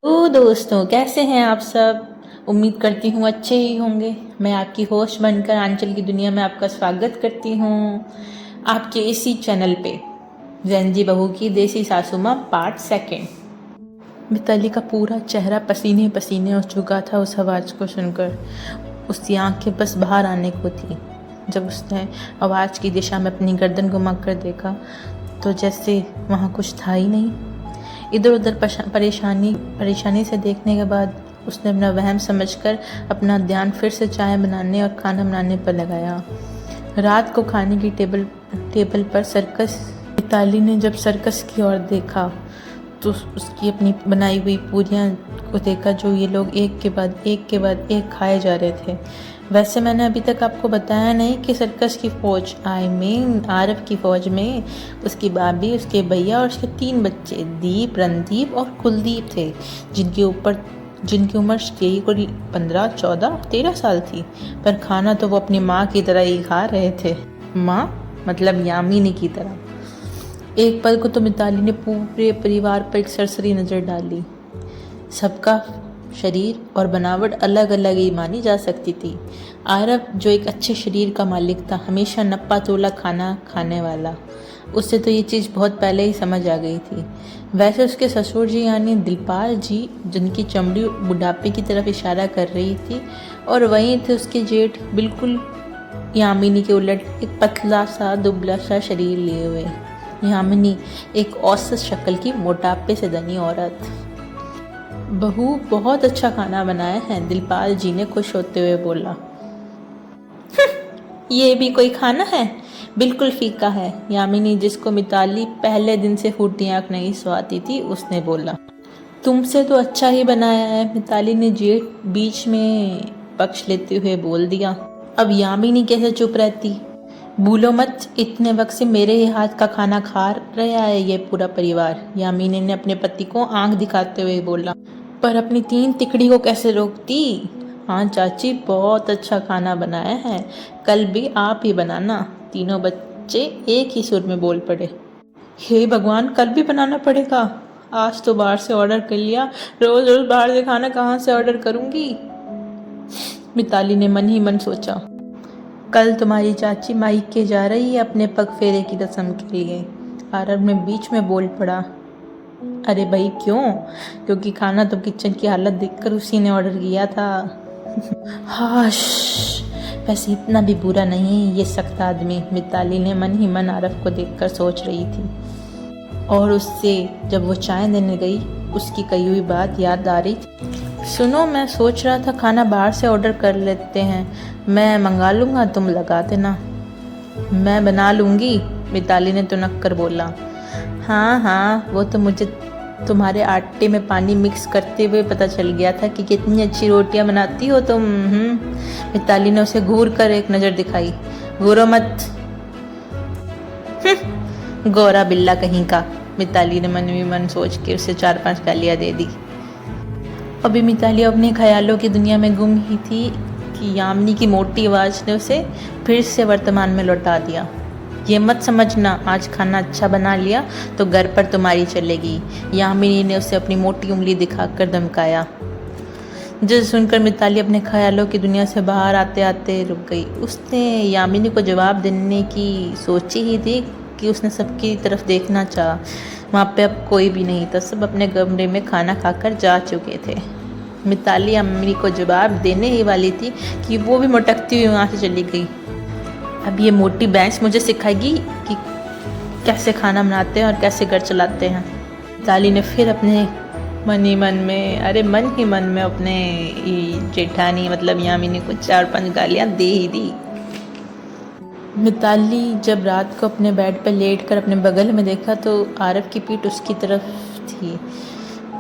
तो दोस्तों कैसे हैं आप सब। उम्मीद करती हूँ अच्छे ही होंगे। मैं आपकी होस्ट बनकर आंचल की दुनिया में आपका स्वागत करती हूँ आपके इसी चैनल पे जंजी बहू की देसी सासू माँ पार्ट सेकंड। मिताली का पूरा चेहरा पसीने पसीने हो चुका था उस आवाज़ को सुनकर। उसकी आंखें बस बाहर आने को थी। जब उसने आवाज़ की दिशा में अपनी गर्दन घुमा कर देखा तो जैसे वहाँ कुछ था ही नहीं। इधर उधर परेशानी से देखने के बाद उसने अपना वहम समझकर अपना ध्यान फिर से चाय बनाने और खाना बनाने पर लगाया। रात को खाने की टेबल पर मिताली ने जब सर्कस की ओर देखा तो उसकी अपनी बनाई हुई पूरियाँ को देखा जो ये लोग एक के बाद एक खाए जा रहे थे। वैसे मैंने अभी तक आपको बताया नहीं कि सर्कस की फ़ौज आरव की फ़ौज में उसकी भाभी, उसके भैया और उसके 3 बच्चे दीप, रणदीप और कुलदीप थे, जिनकी उम्र यही कोई 15, 14, 13 साल थी। पर खाना तो वो अपनी माँ की तरह ही खा रहे थे। माँ मतलब यामिनी की तरह। एक पल को तो मिताली ने पूरे परिवार पर एक सरसरी नज़र डाली। सबका शरीर और बनावट अलग अलग ही मानी जा सकती थी। आरव जो एक अच्छे शरीर का मालिक था, हमेशा नप्पा तोला खाना खाने वाला, उससे तो ये चीज़ बहुत पहले ही समझ आ गई थी। वैसे उसके ससुर जी यानी दिलपाल जी, जिनकी चमड़ी बुढ़ापे की तरफ इशारा कर रही थी, और वहीं थे उसके जेठ, बिल्कुल यामिनी के उलट एक पतला सा दुबला सा शरीर लिए हुए। यामिनी एक औसत शक्ल की मोटापे से धनी औरत। बहू बहुत अच्छा खाना बनाया है, दिलपाल जी ने खुश होते हुए बोला। ये भी कोई खाना है, बिल्कुल फीका है। यामिनी, जिसको मिताली पहले दिन से फूटी आंख नहीं स्वाती थी, उसने बोला। तुमसे तो अच्छा ही बनाया है, मिताली ने जेठ बीच में पक्ष लेते हुए बोल दिया। अब यामिनी कैसे चुप रहती। भूलो मत, इतने वक्त से मेरे ही हाथ का खाना खा रहा है ये पूरा परिवार, यामिनी ने अपने पति को आंख दिखाते हुए बोला। पर अपनी 3 तिकड़ी को कैसे रोकती। हाँ चाची, बहुत अच्छा खाना बनाया है, कल भी आप ही बनाना, तीनों बच्चे एक ही सुर में बोल पड़े। हे भगवान, कल भी बनाना पड़ेगा। आज तो बाहर से ऑर्डर कर लिया, रोज रोज बाहर से खाना कहाँ से ऑर्डर करूंगी, मिताली ने मन ही मन सोचा। कल तुम्हारी चाची मायके जा रही है अपने पग फेरे की रस्म के लिए, आरव ने बीच में बोल पड़ा। अरे भाई क्यों? क्योंकि खाना तो किचन की हालत देखकर उसी ने ऑर्डर किया था। हाश, वैसे इतना भी बुरा नहीं ये सख्त आदमी, मिताली ने मन ही मन आरव को देखकर सोच रही थी। और उससे जब वो चाय देने गई, उसकी कही हुई बात याद आ रही थी। सुनो, मैं सोच रहा था खाना बाहर से ऑर्डर कर लेते हैं, मैं मंगा लूँगा, तुम लगा देना। मैं बना लूँगी, मिताली ने तुनक कर बोला। हाँ हाँ, वो तो मुझे तुम्हारे आटे में पानी मिक्स करते हुए पता चल गया था कि कितनी अच्छी रोटियां बनाती हो तुम। मिताली ने उसे घूर कर एक नज़र दिखाई। घूरो मत, गोरा बिल्ला कहीं का, मिताली ने मन ही मन सोच के उसे 4-5 गालियाँ दे दी। अभी मिताली अपने ख्यालों की दुनिया में गुम ही थी कि यामिनी की मोटी आवाज़ ने उसे फिर से वर्तमान में लौटा दिया। ये मत समझना आज खाना अच्छा बना लिया तो घर पर तुम्हारी चलेगी, यामिनी ने उसे अपनी मोटी उंगली दिखाकर धमकाया। जिसे सुनकर मिताली अपने ख्यालों की दुनिया से बाहर आते आते रुक गई। उसने यामिनी को जवाब देने की सोची ही थी कि उसने सबकी तरफ देखना चाहा। वहाँ पे अब कोई भी नहीं था, सब अपने कमरे में खाना खाकर जा चुके थे। मिताली यामिनी को जवाब देने ही वाली थी कि वो भी मटकती हुई वहाँ से चली गई। अब ये मोटी भैंस मुझे सिखाएगी कि कैसे खाना बनाते हैं और कैसे घर चलाते हैं। मिताली ने फिर अपने मन ही मन में अपने जेठानी मतलब यामिनी को 4-5 गालियाँ दे ही दी। मिताली जब रात को अपने बेड पर लेटकर अपने बगल में देखा तो आरव की पीठ उसकी तरफ थी।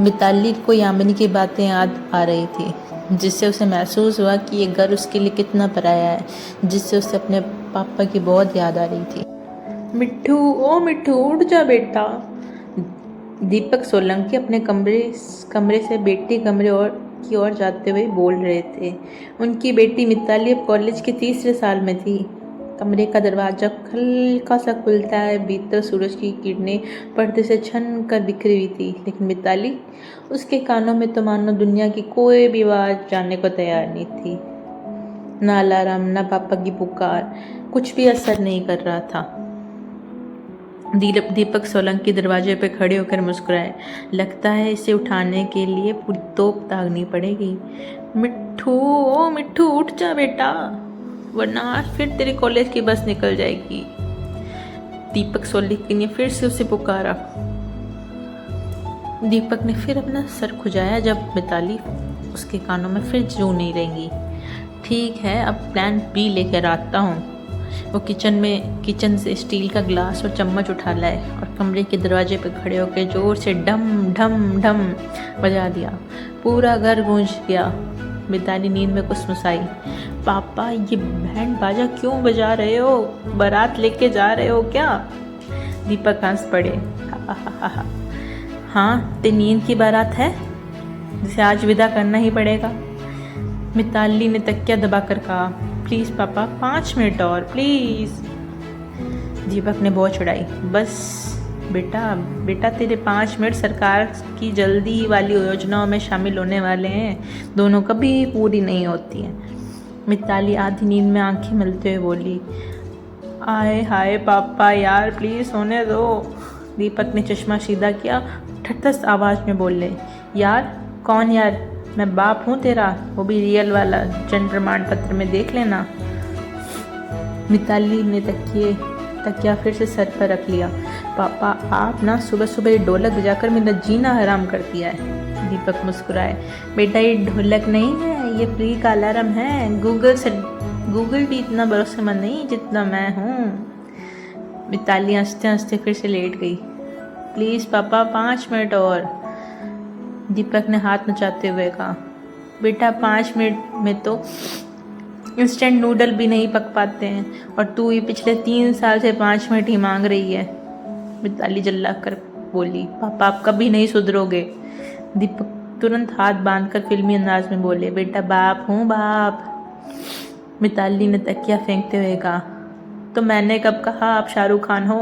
मिताली को यामिनी की बातें याद आ रही थी, जिससे उसे महसूस हुआ कि ये घर उसके लिए कितना पराया है, जिससे उसे अपने पापा की बहुत याद आ रही थी। मिट्ठू, ओ मिट्ठू, उठ जा बेटा। दीपक सोलंकी अपने कमरे से बेटी कमरे की ओर जाते हुए बोल रहे थे। उनकी बेटी मिताली अब कॉलेज के 3रे साल में थी। कमरे का दरवाजा हल्का सा खुलता है। भीतर सूरज की किरणें पर्दे से छन कर बिखरी हुई थी, लेकिन मिताली, उसके कानों में तो मानो दुनिया की कोई भी आवाज जानने को तैयार नहीं थी। ना अलार्म, ना पापा की पुकार, कुछ भी असर नहीं कर रहा था। दीपक सोलंकी दरवाजे पे खड़े होकर मुस्कुराए। लगता है इसे उठाने के लिए पूरी तोप दागनी पड़ेगी। मिट्ठू, ओ मिट्ठू, उठ जा बेटा, वरना आज फिर तेरे कॉलेज की बस निकल जाएगी। दीपक सोलंकी ने फिर से उसे पुकारा। दीपक ने फिर अपना सर खुजाया जब मिताली उसके कानों में फिर जू नहीं रहेंगी। ठीक है, अब प्लान बी लेकर आता हूँ। वो किचन से स्टील का ग्लास और चम्मच उठा लाए और कमरे के दरवाजे पर खड़े होकर जोर से डम ढम ढम बजा दिया। पूरा घर गूंज गया। मिताली नींद में कुसमुसाई। पापा, ये बैंड बाजा क्यों बजा रहे हो? बारात लेके जा रहे हो क्या? दीपक हंस पड़े। हाँ, ते नींद की बारात है जिसे आज विदा करना ही पड़ेगा। मिताली ने तकिया दबाकर कहा। प्लीज़ पापा, 5 मिनट और प्लीज़। दीपक ने बहुत चढ़ाई। बस बेटा तेरे 5 मिनट सरकार की जल्दी वाली योजनाओं में शामिल होने वाले हैं, दोनों कभी पूरी नहीं होती हैं। मिताली आधी नींद में आंखें मलते हुए बोली। आए हाय पापा, यार प्लीज़ सोने दो। दीपक ने चश्मा सीधा किया, ठठस आवाज़ में बोले। यार? कौन यार? मैं बाप हूँ तेरा, वो भी रियल वाला, जन्म प्रमाण पत्र में देख लेना। मिताली ने तकिया फिर से सर पर रख लिया। पापा, आप ना सुबह सुबह ढोलक बजाकर मेरा जीना हराम कर दिया है। दीपक मुस्कुराए। बेटा, ये ढोलक नहीं है, ये फ्री का अलार्म है। गूगल भी इतना भरोसेमंद नहीं जितना मैं हूँ। मिताली हंसते हंसते फिर से लेट गई। प्लीज़ पापा, 5 मिनट और। दीपक ने हाथ नचाते हुए कहा। बेटा, 5 मिनट में तो इंस्टेंट नूडल भी नहीं पक पाते हैं, और तू ये पिछले 3 साल से 5 मिनट ही मांग रही है। मिताली जल्ला कर बोली। पापा, आप कभी नहीं सुधरोगे। दीपक तुरंत हाथ बांधकर फिल्मी अंदाज में बोले। बेटा, बाप हूँ, बाप। मिताली ने तकिया फेंकते हुए कहा। तो मैंने कब कहा आप शाहरुख खान हो?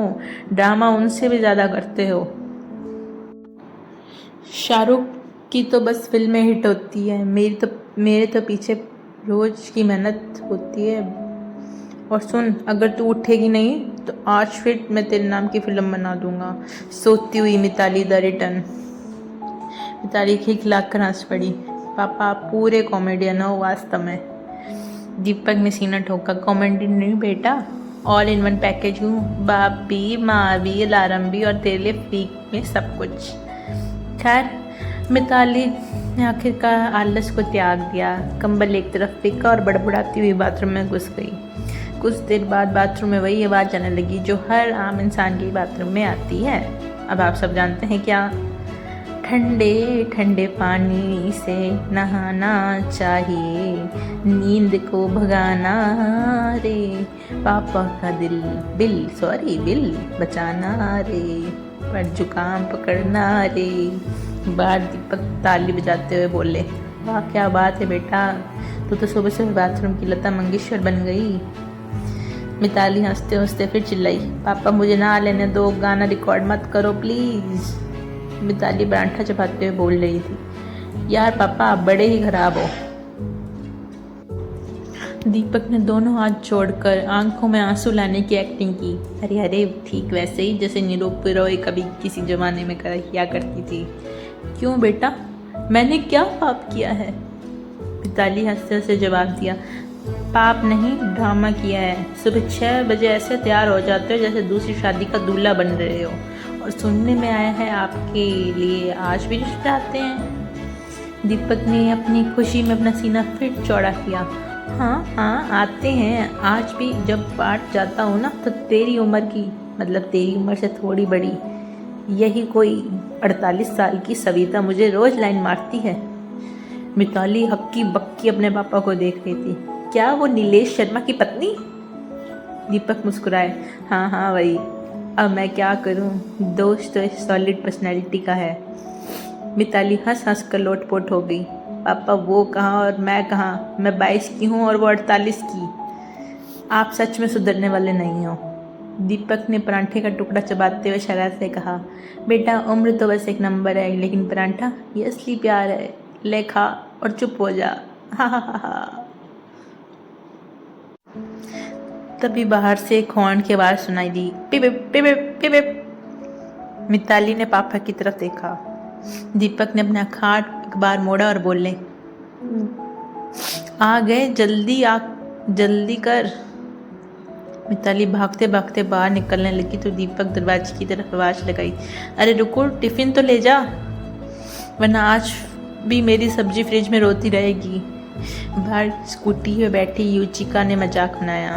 ड्रामा उनसे भी ज़्यादा करते हो। शाहरुख की तो बस फिल्में हिट होती है, मेरे तो पीछे रोज की मेहनत होती है। और सुन, अगर तू उठेगी नहीं तो आज फिर मैं तेरे नाम की फिल्म बना दूंगा। सोती हुई मिताली द रिटर्न। मिताली खिलखिला कर हंस पड़ी। पापा, आप पूरे कॉमेडियन हो वास्तव में। दीपक ने सीना ठोका। कॉमेडी नहीं बेटा, ऑल इन वन पैकेज हूँ। बाप भी, माँ भी, अलार्म भी, और तेरे लिए फ्री में सब कुछ। खैर, मिताली ने आखिरकार आलस को त्याग दिया। कंबल एक तरफ फेंका और बड़बड़ाती हुई बाथरूम में घुस गई। कुछ देर बाद बाथरूम में वही आवाज़ आने लगी जो हर आम इंसान के बाथरूम में आती है। अब आप सब जानते हैं क्या? ठंडे ठंडे पानी से नहाना चाहिए, नींद को भगाना रे, पापा का बिल बचाना रे, पर जुकाम पकड़ना रे। बाहर दीपक ताली बजाते हुए बोले। वाह, क्या बात है बेटा, तू तो सुबह से बाथरूम की लता मंगेशकर बन गई। मिताली हंसते हंसते फिर चिल्लाई। पापा, मुझे ना लेने दो, गाना रिकॉर्ड मत करो प्लीज़। मिताली परांठा चबाते हुए बोल रही थी। यार पापा, आप बड़े ही खराब हो। दीपक ने दोनों हाथ जोड़कर आंखों में आंसू लाने की एक्टिंग की। अरे अरे, ठीक वैसे ही जैसे निरूपा रॉय कभी किसी जमाने में किया करती थी। क्यों बेटा, मैंने क्या पाप किया है? मिताली हंसते हंसते जवाब दिया। पाप नहीं, ड्रामा किया है। सुबह 6 बजे ऐसे तैयार हो जाते हो जैसे दूसरी शादी का दूल्हा बन रहे हो, और सुनने में आया है आपके लिए आज भी रिश्ते आते हैं। दीपक ने अपनी खुशी में अपना सीना फिर चौड़ा किया। हाँ, आते हैं। आज भी जब पाठ जाता हूँ ना, तो तेरी उम्र की, मतलब तेरी उम्र से थोड़ी बड़ी, यही कोई 48 साल की सविता मुझे रोज लाइन मारती है। मिताली हक्की बक्की अपने पापा को देख रही थी। क्या वो नीलेश शर्मा की पत्नी? दीपक मुस्कुराए। हाँ वही। अब मैं क्या करूँ, दोस्त तो सॉलिड पर्सनैलिटी का है। मिताली हंस हंस कर लोटपोट हो गई। पापा, वो कहाँ और मैं कहाँ? मैं 22 की हूँ और वो 48 की। आप सच में सुधरने वाले नहीं हो। दीपक ने परांठे का टुकड़ा चबाते हुए शरारत से कहा, बेटा उम्र तो बस एक नंबर है, लेकिन परांठा ये असली प्यार है। ले खा और चुप हो जा। हा हा हा हा। तभी बाहर से एक हॉर्न की आवाज़ सुनाई दी, पिपिप पिपिप पिपिप। मिताली ने पापा की तरफ देखा। दीपक ने अपना खाट एक बार मोड़ा और बोले, आ गए, जल्दी कर। मिताली भागते भागते बाहर निकलने लगी तो दीपक दरवाजे की तरफ आवाज़ लगाई, अरे रुको, टिफ़िन तो ले जा, वरना आज भी मेरी सब्जी फ्रिज में रोती रहेगी। बाहर स्कूटी पे बैठी युचिका ने मजाक बनाया,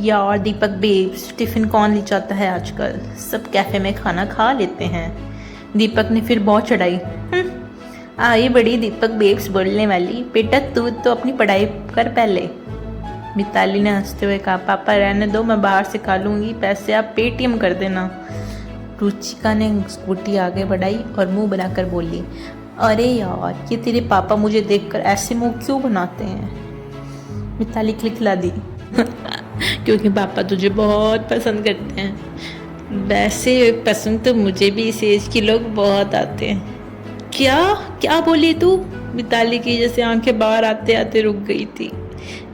यार दीपक बेब्स, टिफ़िन कौन ले जाता है आजकल, सब कैफ़े में खाना खा लेते हैं। दीपक ने फिर बहुत चढ़ाई, आई बड़ी दीपक बेब्स बोलने वाली, बेटा तू तो अपनी पढ़ाई कर पहले। मिताली ने हंसते हुए कहा, पापा रहने दो, मैं बाहर से खा लूँगी, पैसे आप पेटीएम कर देना। रुचिका ने स्कूटी आगे बढ़ाई और मुंह बनाकर बोली, अरे यार ये तेरे पापा मुझे देखकर ऐसे मुंह क्यों बनाते हैं। मिताली खिलखिला दी क्योंकि पापा तुझे बहुत पसंद करते हैं। वैसे पसंद तो मुझे भी इस एज के लोग बहुत आते हैं। क्या बोली तू? मिताली की जैसे आंखें बाहर आते आते रुक गई थी।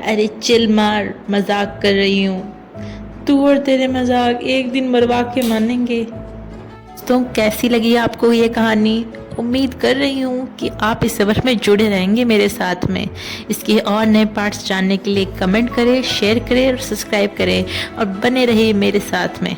अरे चिल मार, मजाक कर रही हूँ। तू और तेरे मजाक एक दिन मरवा के मानेंगे। दोस्तों कैसी लगी आपको ये कहानी? उम्मीद कर रही हूँ कि आप इस सफ़र में जुड़े रहेंगे मेरे साथ में। इसके और नए पार्ट्स जानने के लिए कमेंट करें, शेयर करें और सब्सक्राइब करें और बने रहिए मेरे साथ में।